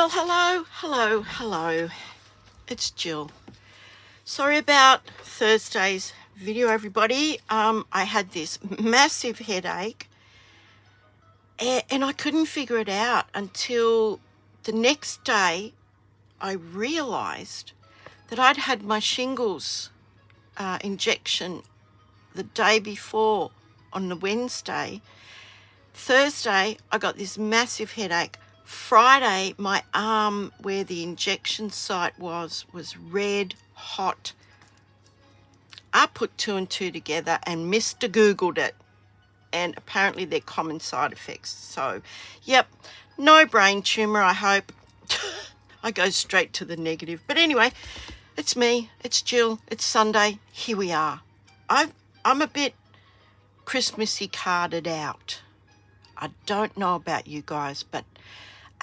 Well, hello. It's Jill. Sorry about Thursday's video, everybody. I had this massive headache and I couldn't figure it out until the next day. I realised that I'd had my shingles injection the day before on the Wednesday. Thursday, I got this massive headache. Friday, my arm where the injection site was red hot. I put two and two together and Mr. Googled it, and apparently they're common side effects. So, yep, no brain tumour, I hope. I go straight to the negative. But anyway, it's me, it's Jill, it's Sunday, here we are. I'm a bit Christmassy carded out. I don't know about you guys, but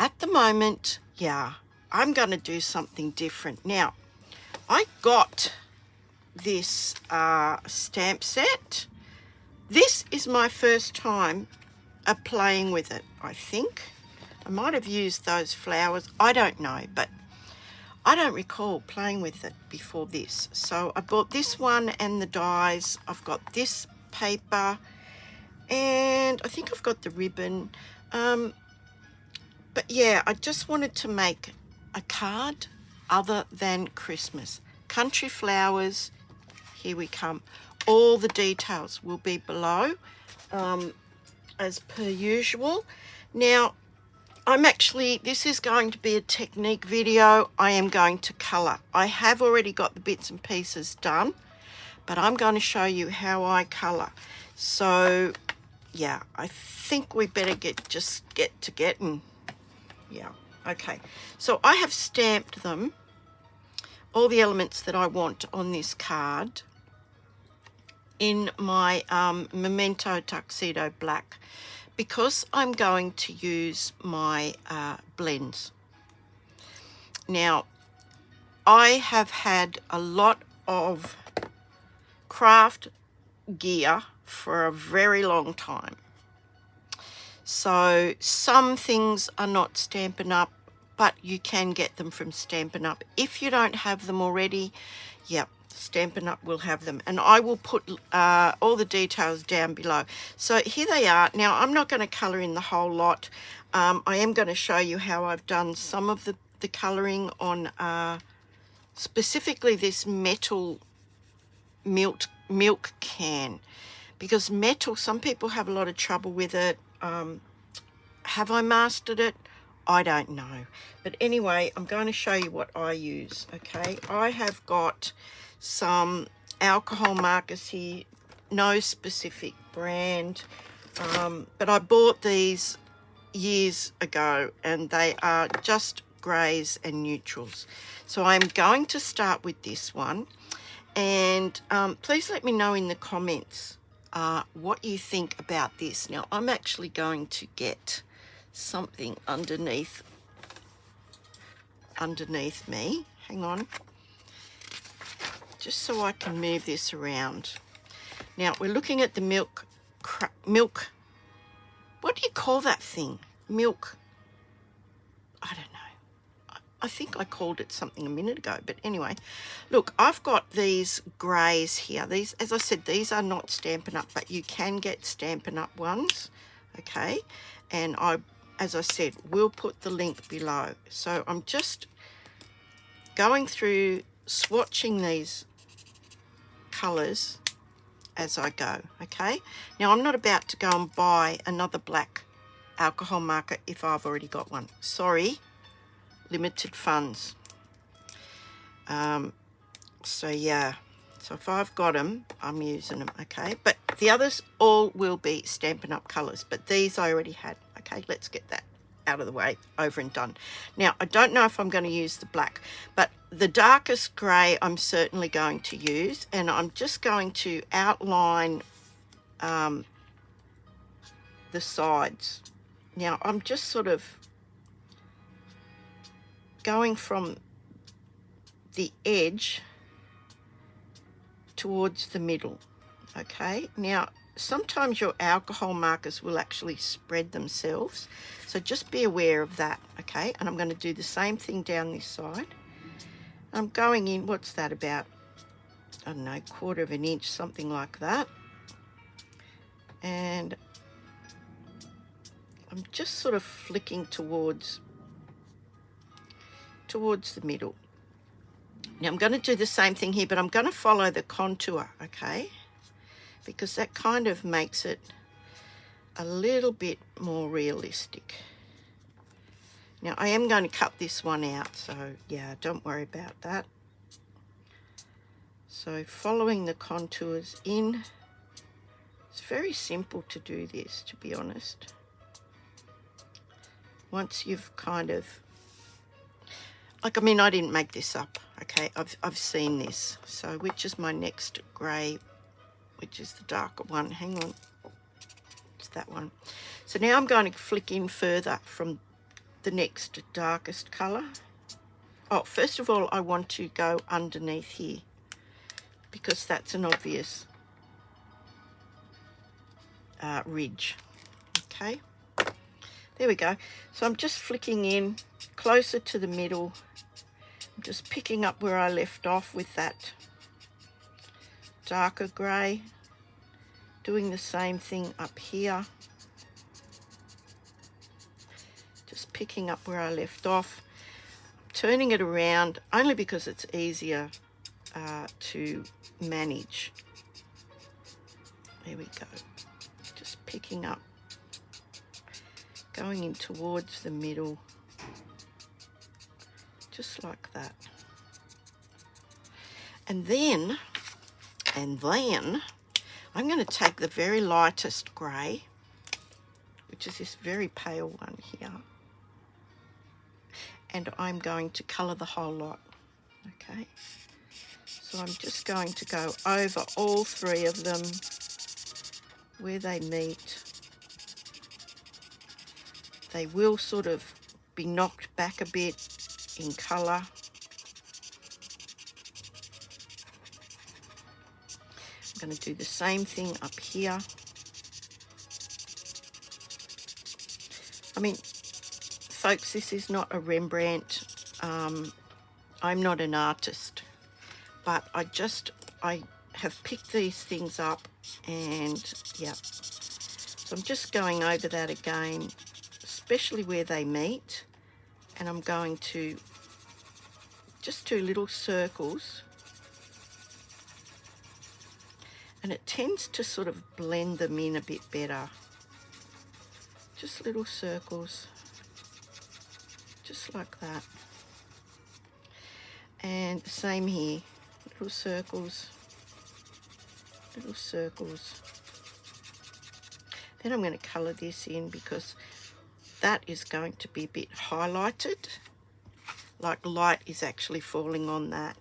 at the moment, yeah, I'm going to do something different. Now, I got this stamp set. This is my first time playing with it, I think. I might have used those flowers. I don't know, but I don't recall playing with it before this. So I bought this one and the dies. I've got this paper and I think I've got the ribbon. But yeah, I just wanted to make a card other than Christmas. Country flowers, here we come. All the details will be below, as per usual. Now, this is going to be a technique video. I am going to colour. I have already got the bits and pieces done, but I'm going to show you how I colour. So, yeah, I think we better get to getting. Yeah, okay. So I have stamped them, all the elements that I want on this card, in my Memento Tuxedo Black, because I'm going to use my blends. Now, I have had a lot of craft gear for a very long time. So some things are not Stampin' Up, but you can get them from Stampin' Up. If you don't have them already, yep, Stampin' Up will have them. And I will put all the details down below. So here they are. Now, I'm not going to colour in the whole lot. I am going to show you how I've done some of the colouring on specifically this metal milk can. Because metal, some people have a lot of trouble with it. Have I mastered it? I don't know. But anyway, I'm going to show you what I use, okay? I have got some alcohol markers here, no specific brand, but I bought these years ago and they are just greys and neutrals. So I'm going to start with this one, and please let me know in the comments what you think about this. Now, I'm actually going to get something underneath me. Hang on. Just so I can move this around. Now, we're looking at the milk, what do you call that thing? Milk, I don't know. I think I called it something a minute ago, but anyway, look, I've got these greys here. These, as I said, these are not Stampin' Up, but you can get Stampin' Up ones, okay? And as I said, we'll put the link below. So I'm just going through, swatching these colours as I go, okay? Now, I'm not about to go and buy another black alcohol marker if I've already got one. Sorry. Limited funds. So yeah, so if I've got them, I'm using them, okay? But the others all will be Stampin' Up colours, but these I already had. Okay, let's get that out of the way, over and done. Now, I don't know if I'm going to use the black, but the darkest grey I'm certainly going to use, and I'm just going to outline the sides. Now, I'm just sort of going from the edge towards the middle, okay? Now, sometimes your alcohol markers will actually spread themselves, so just be aware of that, okay? And I'm going to do the same thing down this side. I'm going in, what's that, about, I don't know, 1/4 of an inch, something like that. And I'm just sort of flicking towards the middle. Now I'm going to do the same thing here, but I'm going to follow the contour, okay? Because that kind of makes it a little bit more realistic. Now I am going to cut this one out, so yeah, don't worry about that. So following the contours in, it's very simple to do this, to be honest. Once you've kind of, like, I mean, I didn't make this up, okay? I've seen this. So which is my next grey, which is the darker one? Hang on, it's that one. So now I'm going to flick in further from the next darkest colour. Oh, first of all, I want to go underneath here because that's an obvious ridge, okay? There we go. So I'm just flicking in closer to the middle. I'm just picking up where I left off with that darker grey. Doing the same thing up here. Just picking up where I left off. Turning it around only because it's easier to manage. There we go. Just picking up, going in towards the middle, just like that. And then I'm going to take the very lightest grey, which is this very pale one here, and I'm going to colour the whole lot, okay? So I'm just going to go over all 3 of them where they meet. They will sort of be knocked back a bit in colour. I'm going to do the same thing up here. I mean, folks, this is not a Rembrandt. I'm not an artist, but I have picked these things up, and yeah. So I'm just going over that again, especially where they meet, and I'm going to just do little circles, and it tends to sort of blend them in a bit better. Just little circles, just like that. And the same here, little circles, little circles. Then I'm going to colour this in because that is going to be a bit highlighted, like light is actually falling on that.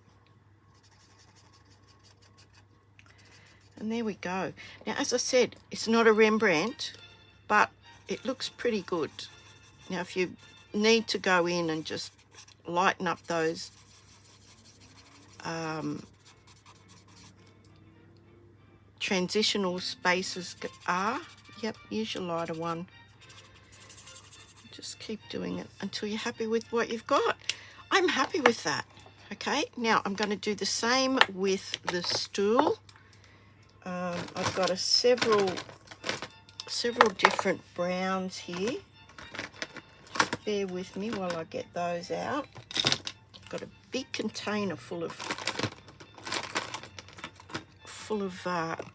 And there we go. Now, as I said, it's not a Rembrandt, but it looks pretty good. Now, if you need to go in and just lighten up those transitional spaces yep, use your lighter one. Just keep doing it until you're happy with what you've got. I'm happy with that. Okay, now I'm going to do the same with the stool. I've got several different browns here. Bear with me while I get those out. I've got a big container full of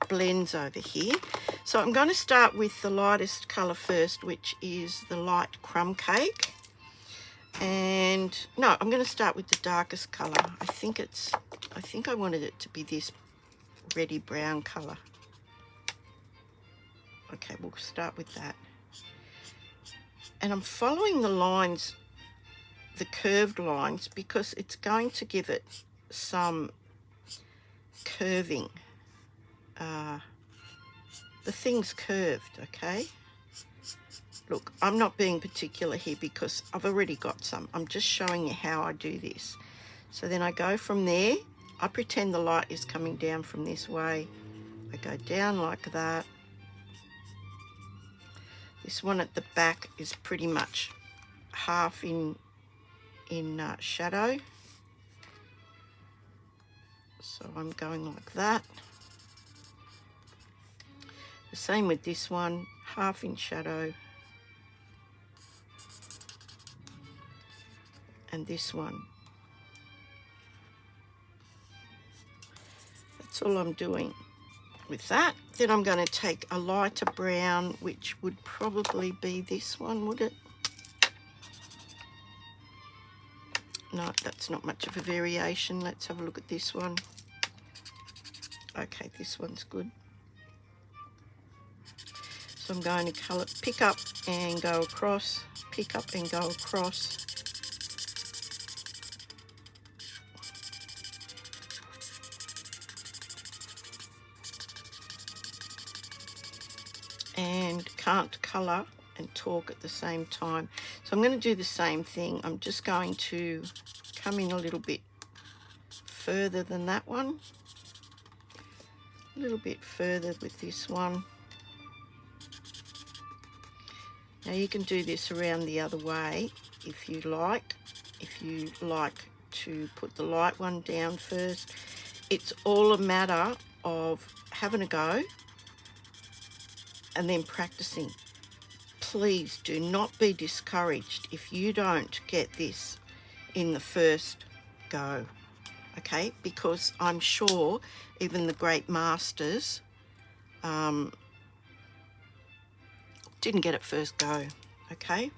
blends over here. So I'm going to start with the lightest colour first, which is the light crumb cake. And no, I'm going to start with the darkest colour. I think I wanted it to be this reddy brown colour. Okay, we'll start with that. And I'm following the lines, the curved lines, because it's going to give it some curving. The thing's curved, okay? Look, I'm not being particular here because I've already got some. I'm just showing you how I do this. So then I go from there. I pretend the light is coming down from this way. I go down like that. This one at the back is pretty much half in shadow. So I'm going like that. The same with this one, half in shadow. And this one. That's all I'm doing with that. Then I'm going to take a lighter brown, which would probably be this one, would it? No, that's not much of a variation. Let's have a look at this one. Okay, this one's good. So I'm going to colour, pick up and go across, pick up and go across. And can't colour and talk at the same time. So I'm going to do the same thing. I'm just going to come in a little bit further than that one. A little bit further with this one. Now you can do this around the other way if you like. If you like to put the light one down first. It's all a matter of having a go and then practicing. Please do not be discouraged if you don't get this in the first go, okay? Because I'm sure even the great masters didn't get it first go, okay?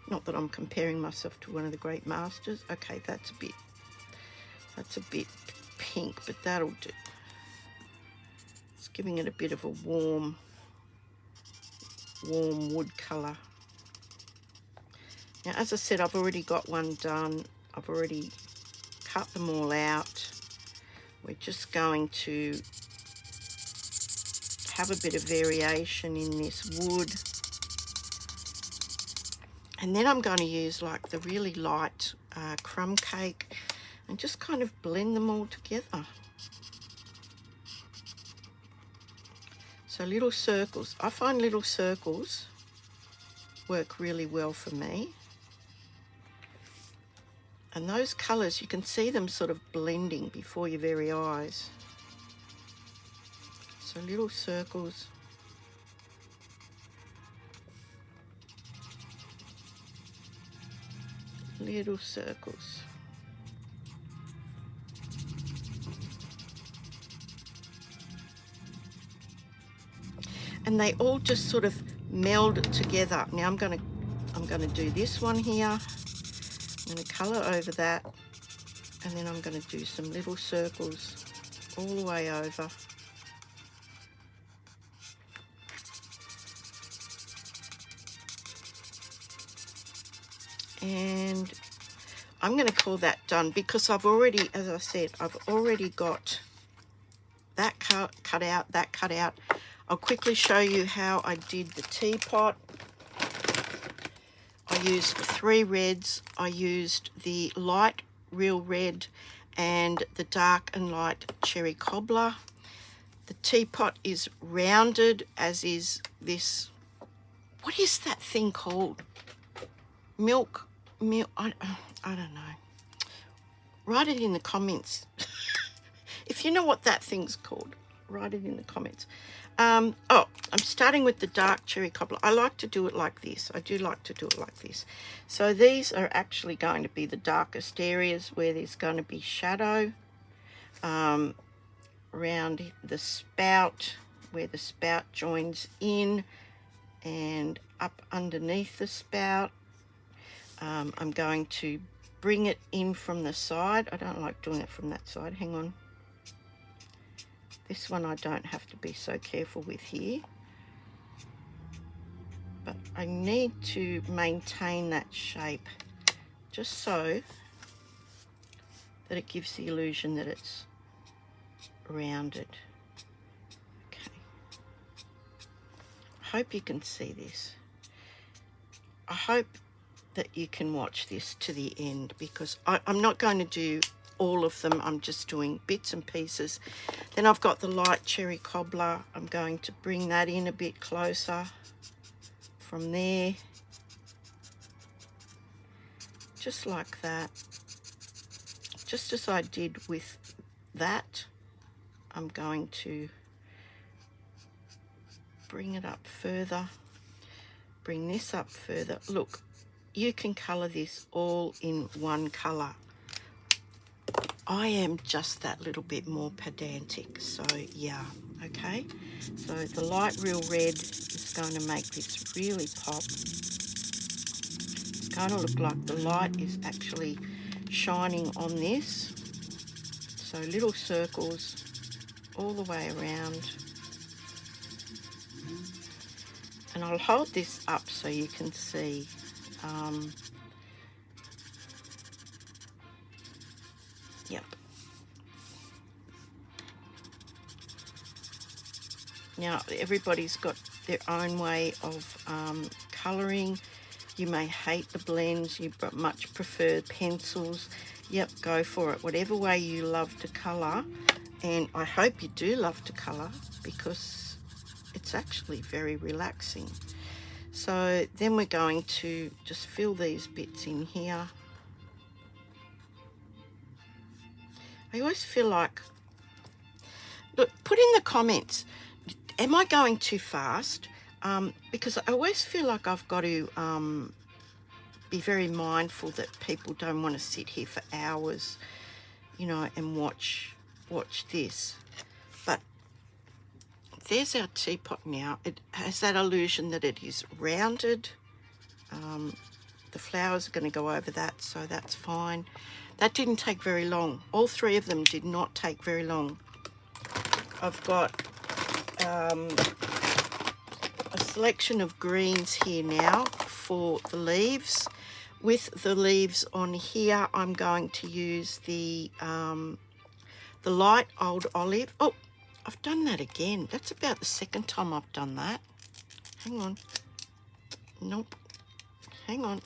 Not that I'm comparing myself to one of the great masters. Okay, that's a bit pink, but that'll do. It's giving it a bit of a warm wood colour. Now, as I said, I've already got one done. I've already cut them all out. We're just going to have a bit of variation in this wood. And then I'm going to use like the really light crumb cake and just kind of blend them all together. So little circles. I find little circles work really well for me. And those colours, you can see them sort of blending before your very eyes. So little circles. Little circles. And they all just sort of meld together. Now I'm going to do this one here. I'm going to colour over that, and then I'm going to do some little circles all the way over. And I'm going to call that done because I've already, as I said, I've already got that cut out, that cut out. I'll quickly show you how I did the teapot. I used 3 reds. I used the light real red and the dark and light cherry cobbler. The teapot is rounded, as is this. What is that thing called? Milk, I don't know. Write it in the comments. If you know what that thing's called, write it in the comments. Oh, I'm starting with the dark cherry cobbler. I like to do it like this. I do like to do it like this. So these are actually going to be the darkest areas where there's going to be shadow around the spout, where the spout joins in, and up underneath the spout. I'm going to bring it in from the side. I don't like doing it from that side. Hang on. This one I don't have to be so careful with here. But I need to maintain that shape just so that it gives the illusion that it's rounded. Okay. I hope you can see this. I hope that you can watch this to the end, because I'm not going to do all of them. I'm just doing bits and pieces. Then I've got the light cherry cobbler. I'm going to bring that in a bit closer from there, just like that, just as I did with that. I'm going to bring it up further, bring this up further. Look, you can colour this all in one colour. I am just that little bit more pedantic, so yeah, okay. So the light real red is going to make this really pop. It's going to look like the light is actually shining on this. So little circles all the way around. And I'll hold this up so you can see. Yep. Now, everybody's got their own way of colouring. You may hate the blends, you much prefer pencils. Yep, go for it. Whatever way you love to colour, and I hope you do love to colour, because it's actually very relaxing. So then we're going to just fill these bits in here. I always feel like, look, put in the comments, am I going too fast? Because I always feel like I've got to be very mindful that people don't want to sit here for hours, you know, and watch this. But there's our teapot now. It has that illusion that it is rounded. The flowers are going to go over that, so that's fine. That didn't take very long. All three of them did not take very long. I've got a selection of greens here now for the leaves. With the leaves on here, I'm going to use the light old olive. Oh, I've done that again. That's about the second time I've done that. Hang on. Nope. Hang on.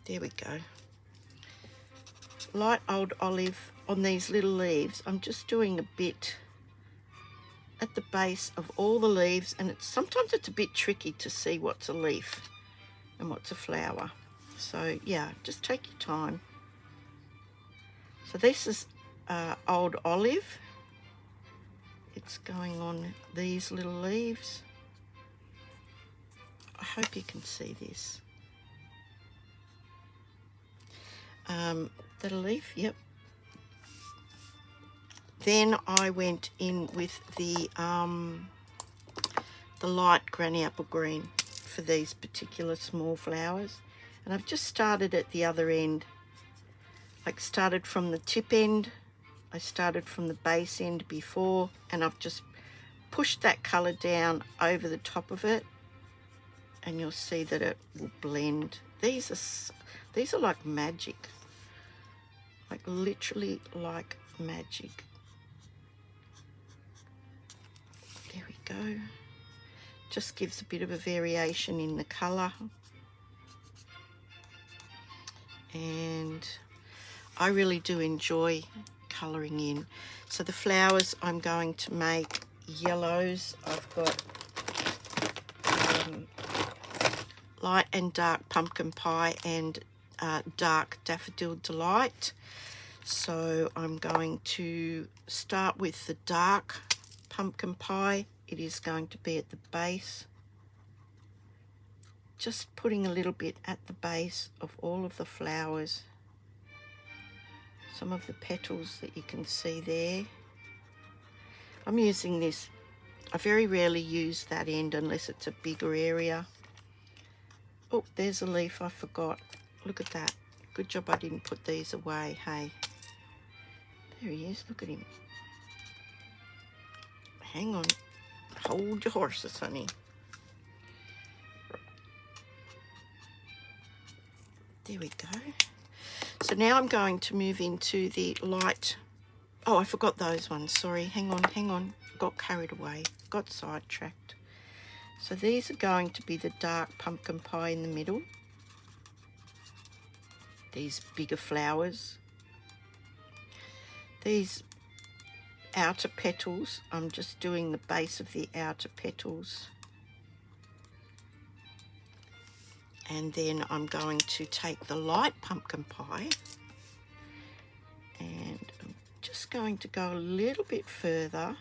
There we go. Light old olive on these little leaves. I'm just doing a bit at the base of all the leaves, and sometimes it's a bit tricky to see what's a leaf and what's a flower. So yeah, just take your time. So this is old olive. It's going on these little leaves. I hope you can see this. That a leaf, yep. Then I went in with the light granny apple green for these particular small flowers. And I've just started at the other end. Like, started from the tip end. I started from the base end before, and I've just pushed that colour down over the top of it, and you'll see that it will blend. These are like magic. Like, literally like magic. There we go. Just gives a bit of a variation in the colour. And I really do enjoy colouring in. So the flowers, I'm going to make yellows. I've got light and dark pumpkin pie and dark daffodil delight. So I'm going to start with the dark pumpkin pie. It is going to be at the base, just putting a little bit at the base of all of the flowers. Some of the petals that you can see there. I'm using this, I very rarely use that end unless it's a bigger area. Oh, there's a leaf I forgot. Look at that. Good job I didn't put these away, hey. There he is, look at him. Hang on, hold your horses, honey. There we go. So now I'm going to move into the light. Oh, I forgot those ones, sorry, hang on. Got carried away, got sidetracked. So these are going to be the dark pumpkin pie in the middle. These bigger flowers. These outer petals, I'm just doing the base of the outer petals. And then I'm going to take the light pumpkin pie and I'm just going to go a little bit further.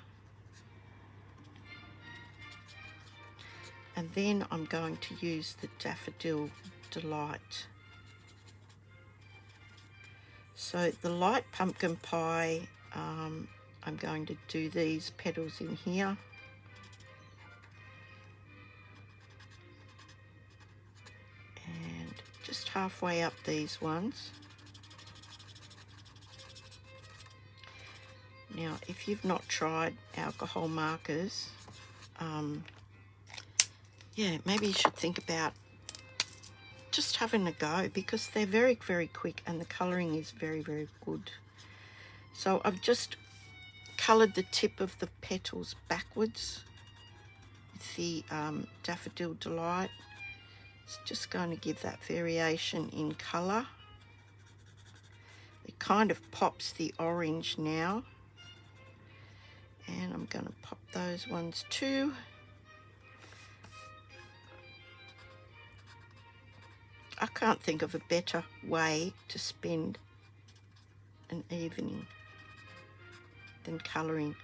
And then I'm going to use the Daffodil Delight. So the light pumpkin pie, I'm going to do these petals in here. And just halfway up these ones. Now, if you've not tried alcohol markers, yeah, maybe you should think about just having a go, because they're very, very quick and the colouring is very, very good. So I've just coloured the tip of the petals backwards with the Daffodil Delight. It's just going to give that variation in colour. It kind of pops the orange now. And I'm going to pop those ones too. I can't think of a better way to spend an evening than colouring.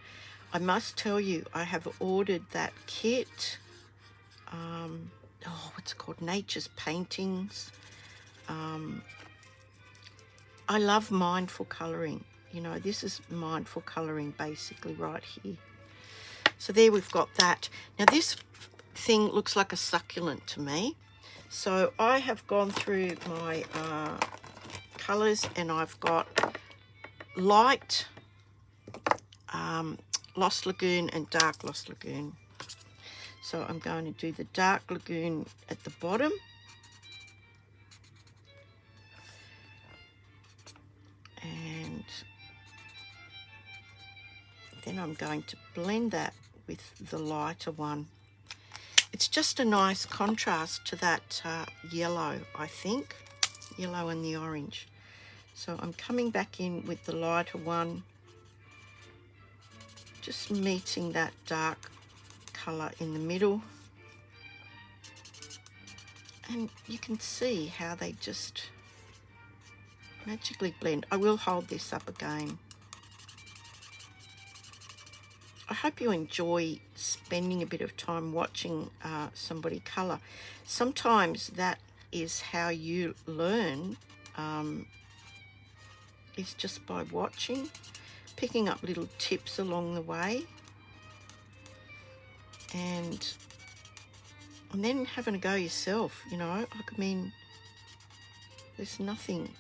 I must tell you, I have ordered that kit. Oh, what's it called? Nature's Paintings. I love mindful colouring. You know, this is mindful colouring basically right here. So there we've got that. Now this thing looks like a succulent to me. So I have gone through my colours and I've got light Lost Lagoon and dark Lost Lagoon. So I'm going to do the dark Lagoon at the bottom. And then I'm going to blend that with the lighter one. It's just a nice contrast to that yellow, I think. Yellow and the orange. So I'm coming back in with the lighter one. Just meeting that dark colour in the middle. And you can see how they just magically blend. I will hold this up again. I hope you enjoy spending a bit of time watching somebody colour. Sometimes that is how you learn, is just by watching, picking up little tips along the way, and then having a go yourself, you know. I mean, there's nothing.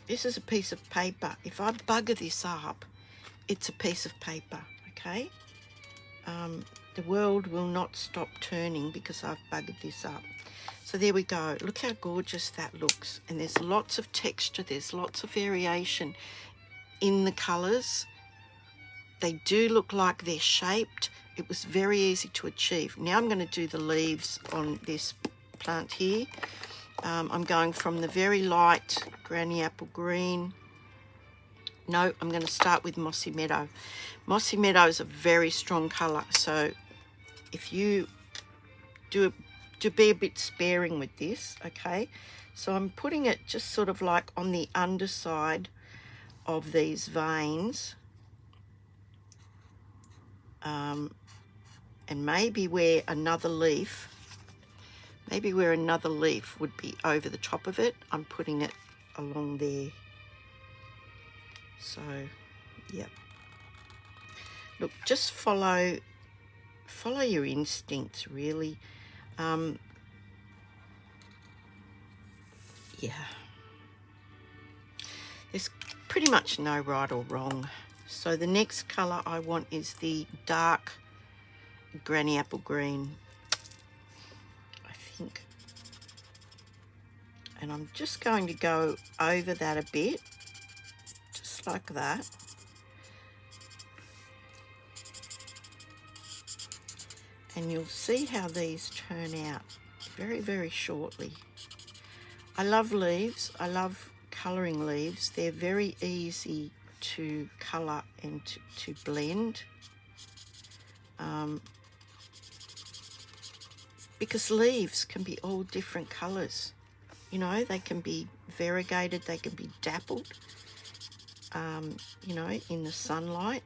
This is a piece of paper. If I bugger this up, it's a piece of paper. Okay, the world will not stop turning because I've buggered this up. So there we go. Look how gorgeous that looks. And there's lots of texture. There's lots of variation in the colours. They do look like they're shaped. It was very easy to achieve. Now I'm going to do the leaves on this plant here. I'm going from the very light Granny Apple Green. No, I'm going to start with Mossy Meadow. Mossy Meadow is a very strong colour, so if you do be a bit sparing with this, okay? So I'm putting it just sort of like on the underside of these veins, and maybe where another leaf would be over the top of it, I'm putting it along there. So, yep. Look, just follow your instincts, really. Yeah. There's pretty much no right or wrong. So the next colour I want is the dark Granny Apple Green, I think. And I'm just going to go over that a bit, just like that. And you'll see how these turn out very, very shortly. I love leaves. I love colouring leaves. They're very easy to colour and to blend. because leaves can be all different colours. You know, they can be variegated, they can be dappled, you know, in the sunlight.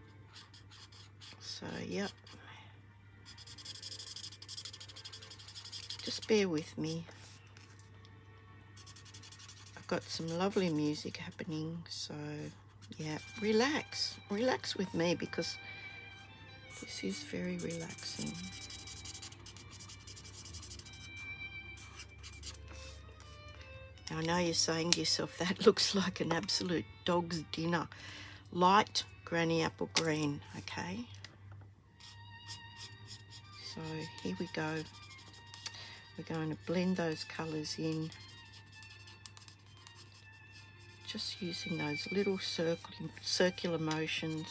So, yep. Just bear with me. I've got some lovely music happening, so yeah, relax with me, because this is very relaxing. Now I know you're saying to yourself, that looks like an absolute dog's dinner. Light granny apple green. Okay, so here we go. We're going to blend those colours in, just using those little circular motions.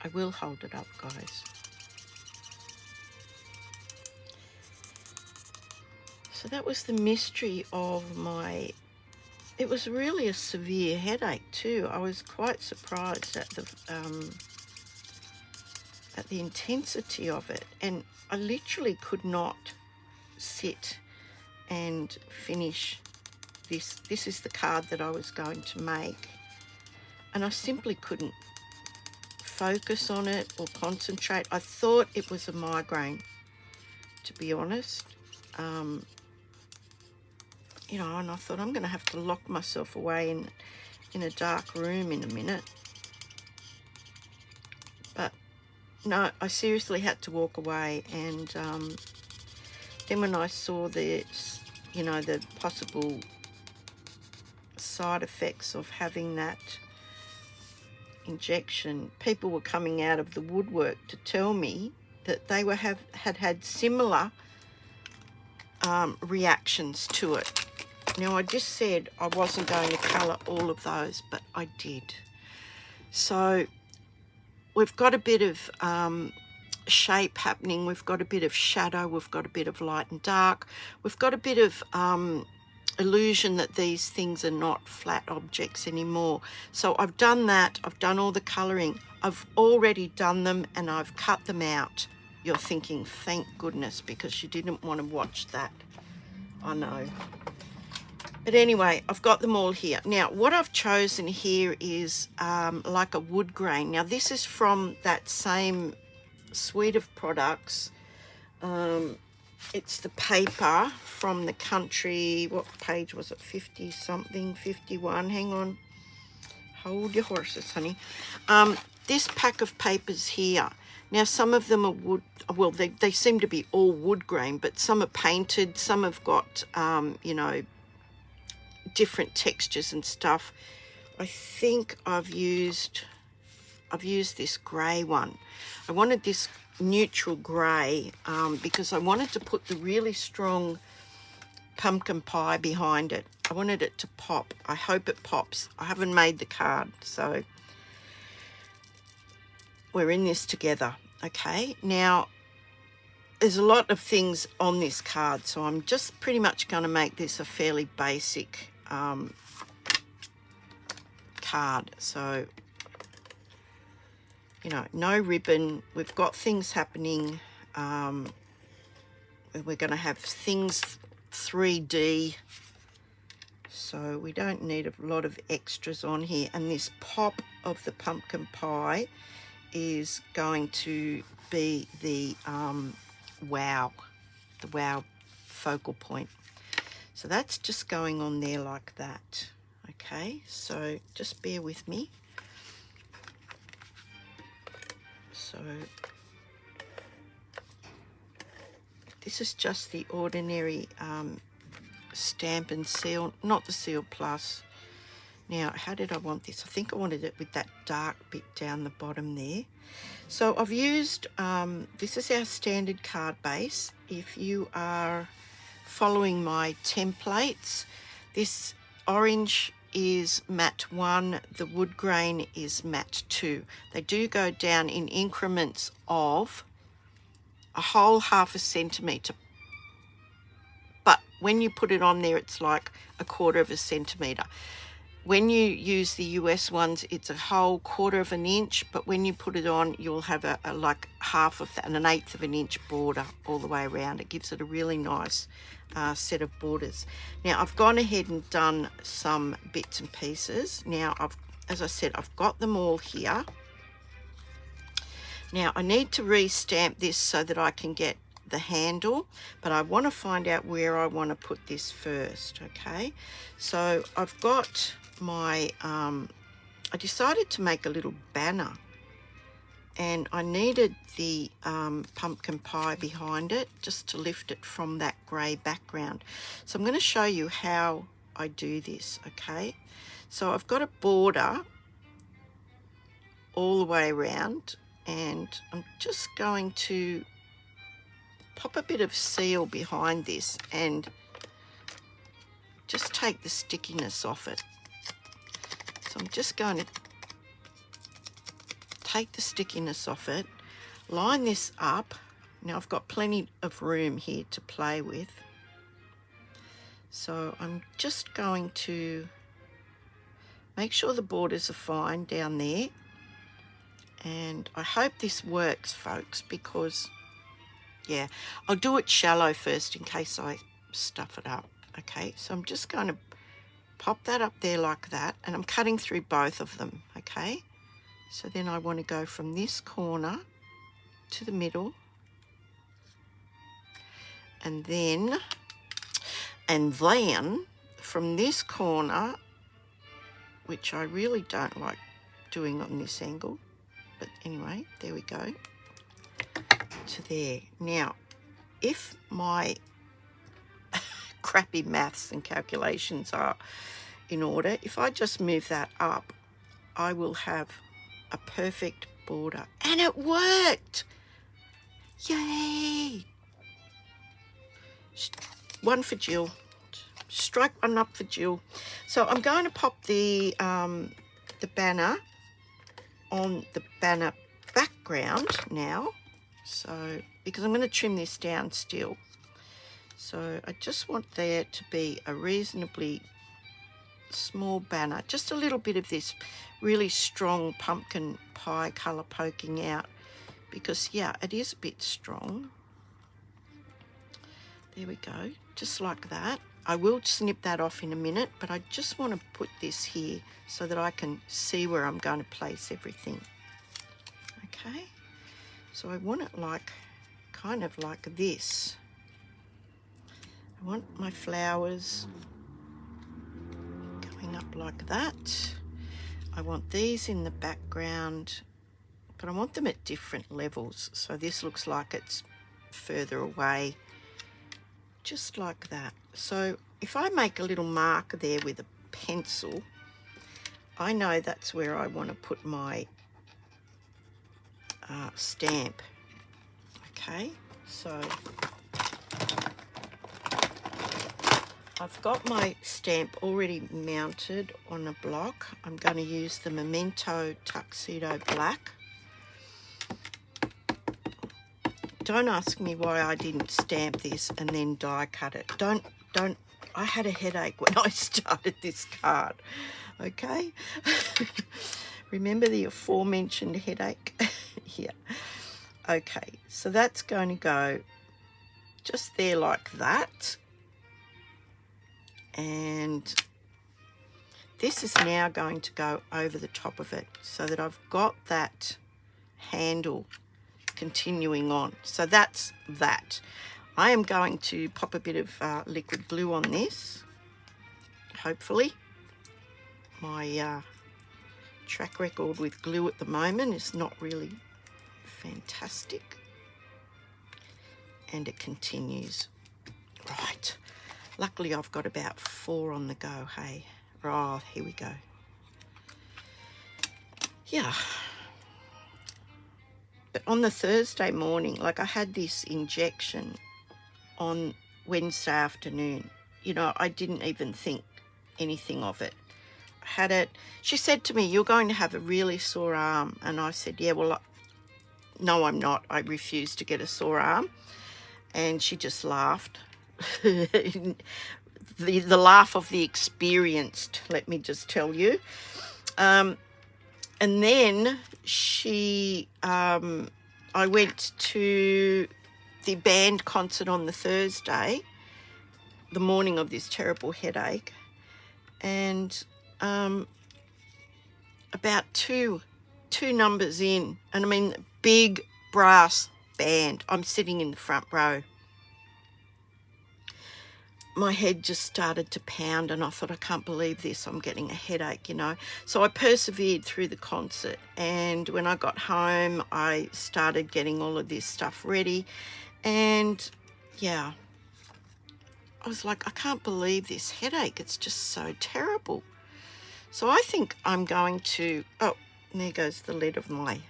I will hold it up, guys. So that was the mystery of my, it was really a severe headache too. I was quite surprised at the intensity of it, and I literally could not sit and finish this. This is the card that I was going to make, and I simply couldn't focus on it or concentrate. I thought it was a migraine, to be honest. You know, and I thought, I'm going to have to lock myself away in a dark room in a minute. But no, I seriously had to walk away. And then when I saw the, you know, the possible side effects of having that injection, people were coming out of the woodwork to tell me that they were had similar reactions to it. Now, I just said I wasn't going to colour all of those, but I did. So we've got a bit of shape happening, we've got a bit of shadow, we've got a bit of light and dark, we've got a bit of illusion that these things are not flat objects anymore. So I've done that, I've done all the colouring, I've already done them, and I've cut them out. You're thinking, thank goodness, because you didn't want to watch that. I know. But anyway, I've got them all here. Now, what I've chosen here is like a wood grain. Now, this is from that same suite of products. It's the paper from the country. What page was it? 50 something, 51. Hang on. Hold your horses, honey. This pack of papers here. Now, some of them are wood. Well, they seem to be all wood grain, but some are painted. Some have got, you know, different textures and stuff. I think I've used this grey one. I wanted this neutral grey because I wanted to put the really strong pumpkin pie behind it. I wanted it to pop. I hope it pops. I haven't made the card, so we're in this together. Okay, now there's a lot of things on this card, so I'm just pretty much going to make this a fairly basic card. So, you know, no ribbon. We've got things happening. We're going to have things 3D, so we don't need a lot of extras on here. And this pop of the pumpkin pie is going to be the wow focal point. So that's just going on there like that. Okay, so just bear with me. So this is just the ordinary Stampin' Seal, not the Seal Plus. Now, how did I want this? I think I wanted it with that dark bit down the bottom there. So I've used, this is our standard card base. If you are following my templates, this orange is matte 1, the wood grain is matte 2. They do go down in increments of a whole ½ centimetre, but when you put it on there, it's like 1/4 centimetre. when you use the US ones, it's a whole 1/4 inch, but when you put it on, you'll have a like half of that and an 1/8 of an inch border all the way around. It gives it a really nice set of borders. Now I've gone ahead and done some bits and pieces. Now as I said, I've got them all here. Now I need to re-stamp this so that I can get the handle, but I want to find out where I want to put this first. Okay, so I've got my I decided to make a little banner, and I needed the pumpkin pie behind it just to lift it from that grey background. So I'm going to show you how I do this. Okay, so I've got a border all the way around, and I'm just going to pop a bit of seal behind this and just take the stickiness off it. So I'm just going to take the stickiness off it, line this up. Now I've got plenty of room here to play with, so I'm just going to make sure the borders are fine down there. And I hope this works, folks, because yeah, I'll do it shallow first in case I stuff it up. Okay, so I'm just going to pop that up there like that, and I'm cutting through both of them. Okay, so then I want to go from this corner to the middle, and then from this corner, which I really don't like doing on this angle, but anyway, there we go, to there. Now, if my crappy maths and calculations are in order, if I just move that up, I will have a perfect border. And it worked! Yay! One for Jill. Strike one up for Jill. So I'm going to pop the banner on the banner background now. So, because I'm going to trim this down still. So I just want there to be a reasonably small banner. Just a little bit of this really strong pumpkin pie colour poking out. Because, yeah, it is a bit strong. There we go. Just like that. I will snip that off in a minute, but I just want to put this here so that I can see where I'm going to place everything. Okay. So I want it like, kind of like this. I want my flowers going up like that. I want these in the background, but I want them at different levels. So this looks like it's further away, just like that. So if I make a little marker there with a pencil, I know that's where I want to put my stamp. Okay, so I've got my stamp already mounted on a block. I'm going to use the Memento Tuxedo Black. Don't ask me why I didn't stamp this and then die cut it. Don't. I had a headache when I started this card. Okay. Remember the aforementioned headache? Yeah. Okay, so that's going to go just there like that. And this is now going to go over the top of it so that I've got that handle continuing on. So that's that. I am going to pop a bit of liquid glue on this, hopefully. My track record with glue at the moment is not really fantastic. And it continues. Right. Luckily, I've got about 4 on the go, hey. Oh, here we go. Yeah. But on the Thursday morning, like I had this injection on Wednesday afternoon. You know, I didn't even think anything of it. I had it. She said to me, "You're going to have a really sore arm." And I said, "Yeah, well, no, I'm not. I refuse to get a sore arm." And she just laughed. the laugh of the experienced, let me just tell you. And then I went to the band concert on the Thursday, the morning of this terrible headache, and about two numbers in, and I mean big brass band, I'm sitting in the front row. My head just started to pound, and I thought, I can't believe this, I'm getting a headache, you know. So I persevered through the concert, and when I got home I started getting all of this stuff ready, and yeah, I was like, I can't believe this headache, it's just so terrible. So I think I'm going to, oh, and there goes the lead of my,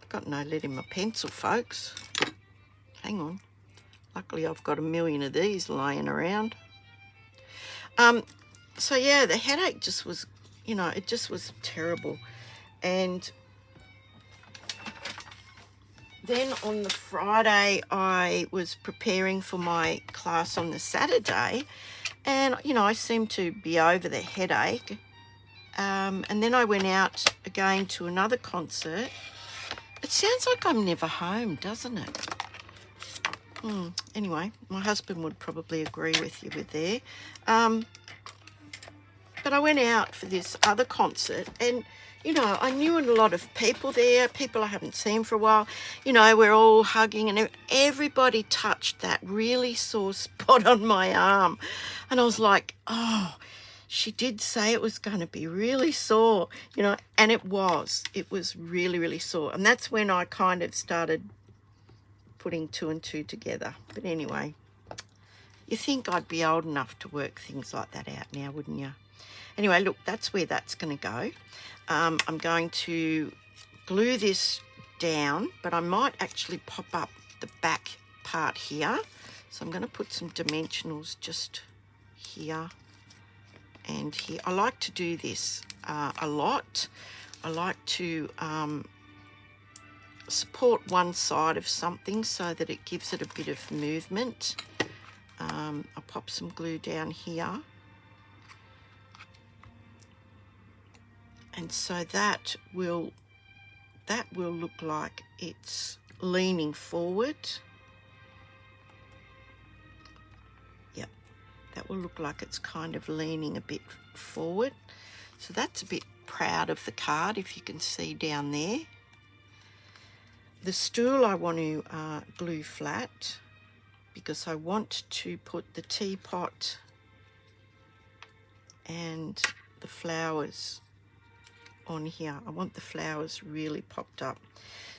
I've got no lead in my pencil, folks. Hang on. Luckily I've got a million of these laying around. So yeah, the headache just was, you know, it just was terrible. And then on the Friday, I was preparing for my class on the Saturday, and, you know, I seemed to be over the headache. And then I went out again to another concert. It sounds like I'm never home, doesn't it? Anyway, my husband would probably agree with you with there. But I went out for this other concert, and, you know, I knew a lot of people there, people I haven't seen for a while. You know, we're all hugging, and everybody touched that really sore spot on my arm. And I was like, oh, she did say it was going to be really sore, you know, and it was really, really sore. And that's when I kind of started putting two and two together. But anyway, you think I'd be old enough to work things like that out now, wouldn't you? Anyway, look, that's where that's going to go. I'm going to glue this down, but I might actually pop up the back part here. So I'm going to put some dimensionals just here and here. I like to do this a lot. I like to support one side of something so that it gives it a bit of movement. I'll pop some glue down here. And so that will look like it's leaning forward. Yep, that will look like it's kind of leaning a bit forward. So that's a bit proud of the card, if you can see down there. The stool I want to glue flat because I want to put the teapot and the flowers on here. I want the flowers really popped up.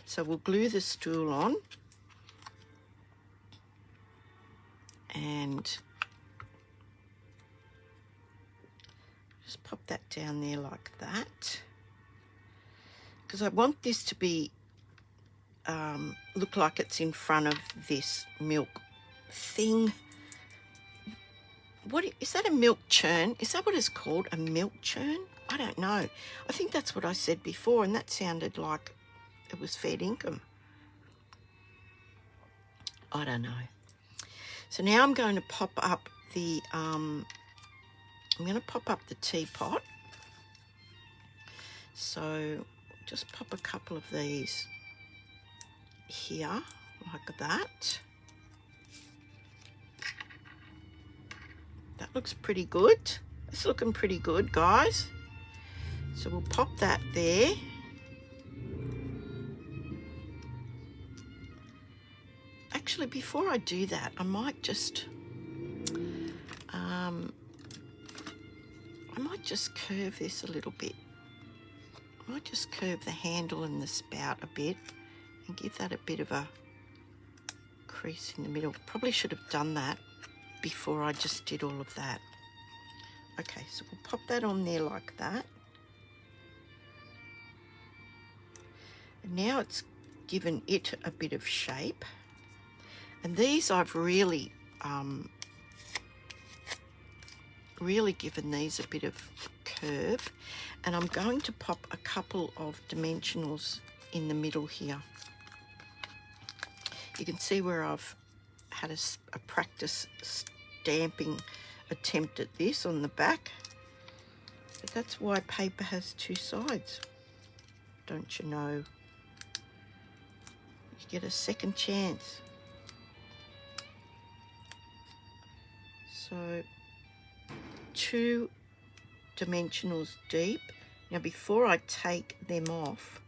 So we'll glue the stool on and just pop that down there like that, because I want this to be look like it's in front of this milk thing. What is that, a milk churn? Is that what it's called, a milk churn? I don't know. I think that's what I said before, and that sounded like it was fair income. I don't know. So now I'm going to pop up the teapot. So just pop a couple of these here like that. That looks pretty good. It's looking pretty good, guys. So we'll pop that there. Actually, before I do that, I might just curve this a little bit. I might just curve the handle and the spout a bit and give that a bit of a crease in the middle. Probably should have done that before I just did all of that. Okay, so we'll pop that on there like that. And now it's given it a bit of shape. And these I've really given these a bit of curve. And I'm going to pop a couple of dimensionals in the middle here. You can see where I've had a practice stamping attempt at this on the back. But that's why paper has two sides. Don't you know? You get a second chance. So 2 dimensionals deep. Now before I take them off,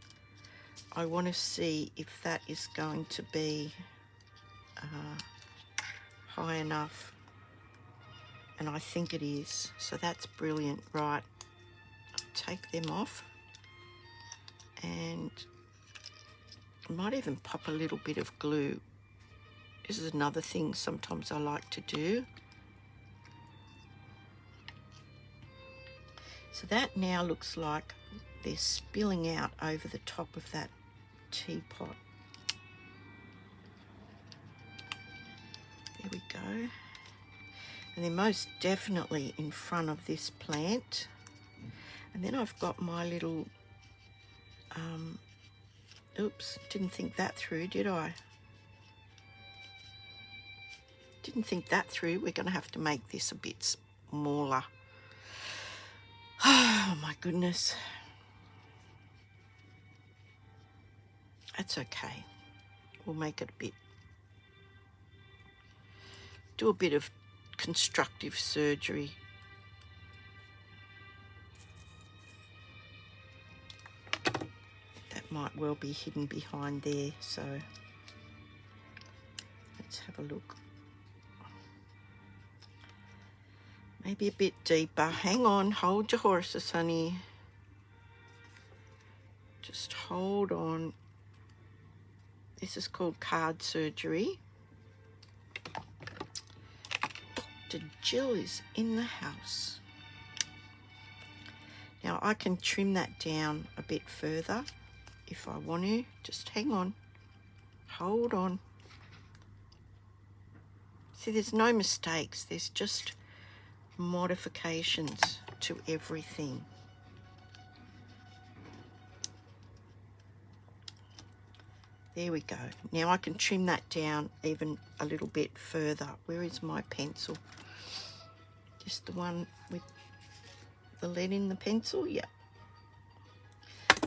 I want to see if that is going to be high enough, and I think it is, so that's brilliant. Right, I'll take them off, and I might even pop a little bit of glue. This is another thing sometimes I like to do. So that now looks like they're spilling out over the top of that teapot. There we go. And they're most definitely in front of this plant. And then I've got my little, oops, didn't think that through, did I? Didn't think that through. We're going to have to make this a bit smaller. Oh my goodness. That's okay. We'll make it a bit, do a bit of constructive surgery. That might well be hidden behind there, so let's have a look. Maybe a bit deeper. Hang on, hold your horses, honey. Just hold on. This is called card surgery. Dr. Jill is in the house. Now I can trim that down a bit further if I want to. Just hang on. Hold on. See, there's no mistakes. There's just modifications to everything. There we go. Now I can trim that down even a little bit further. Where is my pencil? Just the one with the lead in the pencil? Yeah.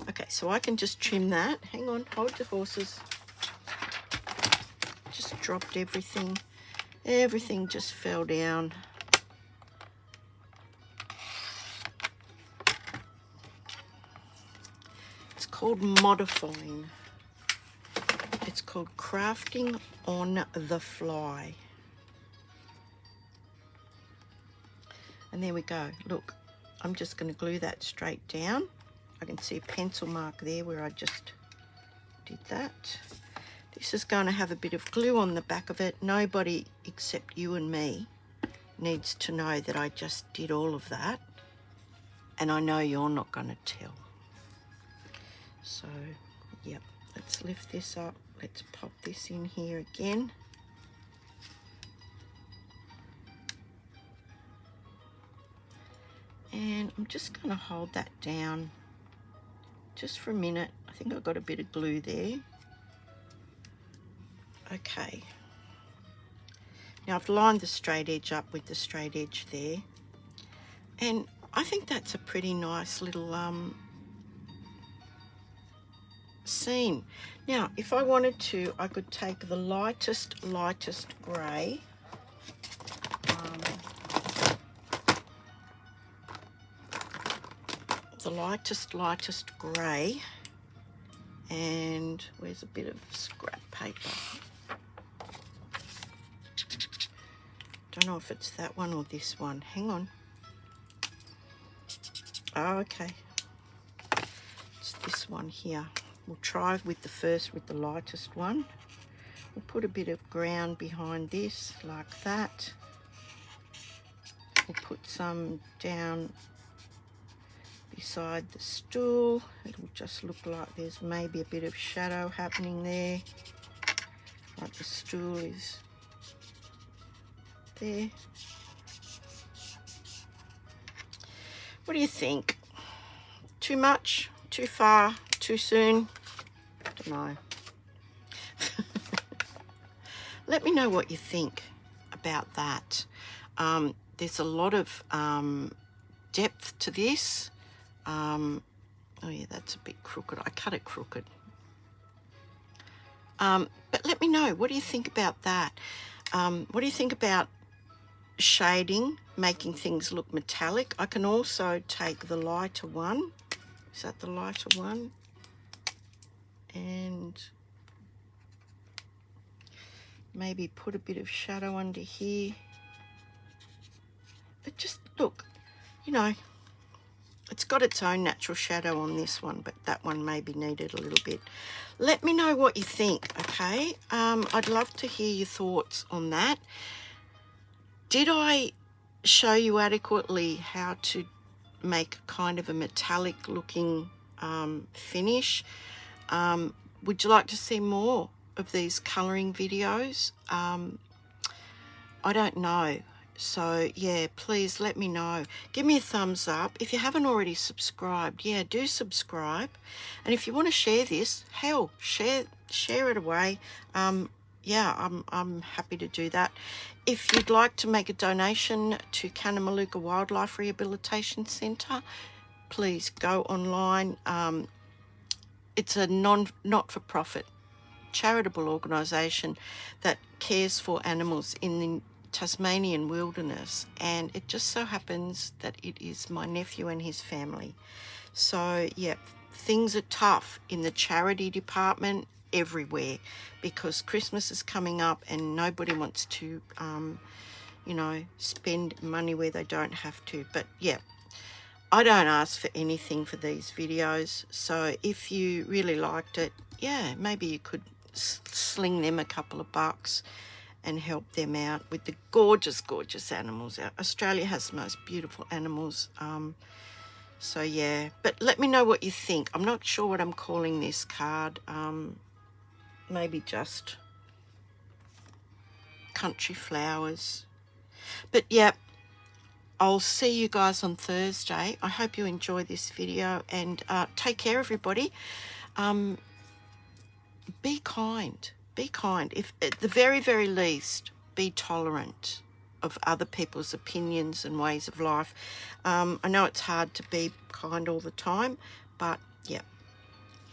Okay, so I can just trim that. Hang on, hold your horses. Just dropped everything. Everything just fell down. It's called modifying. It's called crafting on the fly. And there we go. Look, I'm just going to glue that straight down. I can see a pencil mark there where I just did that. This is going to have a bit of glue on the back of it. Nobody except you and me needs to know that I just did all of that. And I know you're not going to tell. So, yep, let's lift this up. Let's pop this in here again. And I'm just going to hold that down just for a minute. I think I've got a bit of glue there. Okay. Now I've lined the straight edge up with the straight edge there. And I think that's a pretty nice little scene. Now, if I wanted to, I could take the lightest grey. The lightest grey. And where's a bit of scrap paper? Don't know if it's that one or this one. Hang on. Oh, okay. It's this one here. We'll try with the lightest one. We'll put a bit of ground behind this like that. We'll put some down beside the stool. It'll just look like there's maybe a bit of shadow happening there, like the stool is there. What do you think? Too much? Too far? Too soon? I don't know. Let me know what you think about that. there's a lot of depth to this. Oh yeah, that's a bit crooked. I cut it crooked. But let me know, what do you think about that? What do you think about shading, making things look metallic? I can also take the lighter one. Is that the lighter one? And maybe put a bit of shadow under here. It just, look, you know, it's got its own natural shadow on this one, but that one maybe needed a little bit. Let me know what you think, okay? I'd love to hear your thoughts on that. Did I show you adequately how to make kind of a metallic looking finish? Would you like to see more of these colouring videos? I don't know. So yeah, please let me know. Give me a thumbs up. If you haven't already subscribed, yeah, do subscribe. And if you want to share this, hell, share it away. Yeah, I'm happy to do that. If you'd like to make a donation to Cannamaluka Wildlife Rehabilitation Centre, please go online. It's a not-for-profit charitable organisation that cares for animals in the Tasmanian wilderness, and it just so happens that it is my nephew and his family. So yeah, things are tough in the charity department everywhere because Christmas is coming up and nobody wants to you know, spend money where they don't have to. But yeah, I don't ask for anything for these videos, so if you really liked it, yeah, maybe you could sling them a couple of bucks and help them out with the gorgeous, gorgeous animals. Australia has the most beautiful animals. So yeah, but let me know what you think. I'm not sure what I'm calling this card. Maybe just country flowers. But yeah, I'll see you guys on Thursday. I hope you enjoy this video, and take care, everybody. Be kind. Be kind. If at the very, very least, be tolerant of other people's opinions and ways of life. I know it's hard to be kind all the time, but yeah.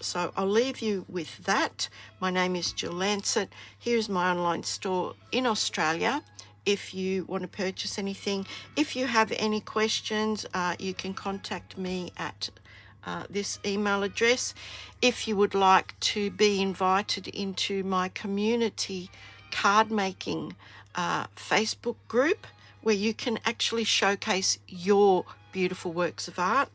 So I'll leave you with that. My name is Jill Lancet. Here's my online store in Australia. If you want to purchase anything, if you have any questions, you can contact me at this email address. If you would like to be invited into my community card making Facebook group where you can actually showcase your beautiful works of art,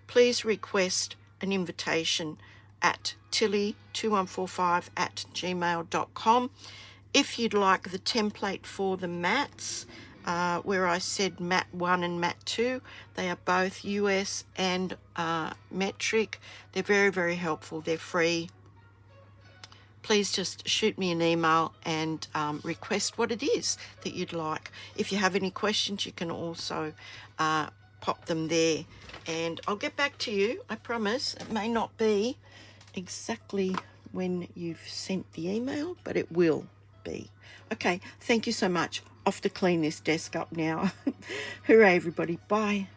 please request an invitation at tilly2145@gmail.com. If you'd like the template for the mats, where I said mat 1 and mat 2, they are both US and metric. They're very, very helpful. They're free. Please just shoot me an email and request what it is that you'd like. If you have any questions, you can also pop them there, and I'll get back to you. I promise. It may not be exactly when you've sent the email, but it will be. Okay, thank you so much. Off to clean this desk up now. Hooray, everybody. Bye.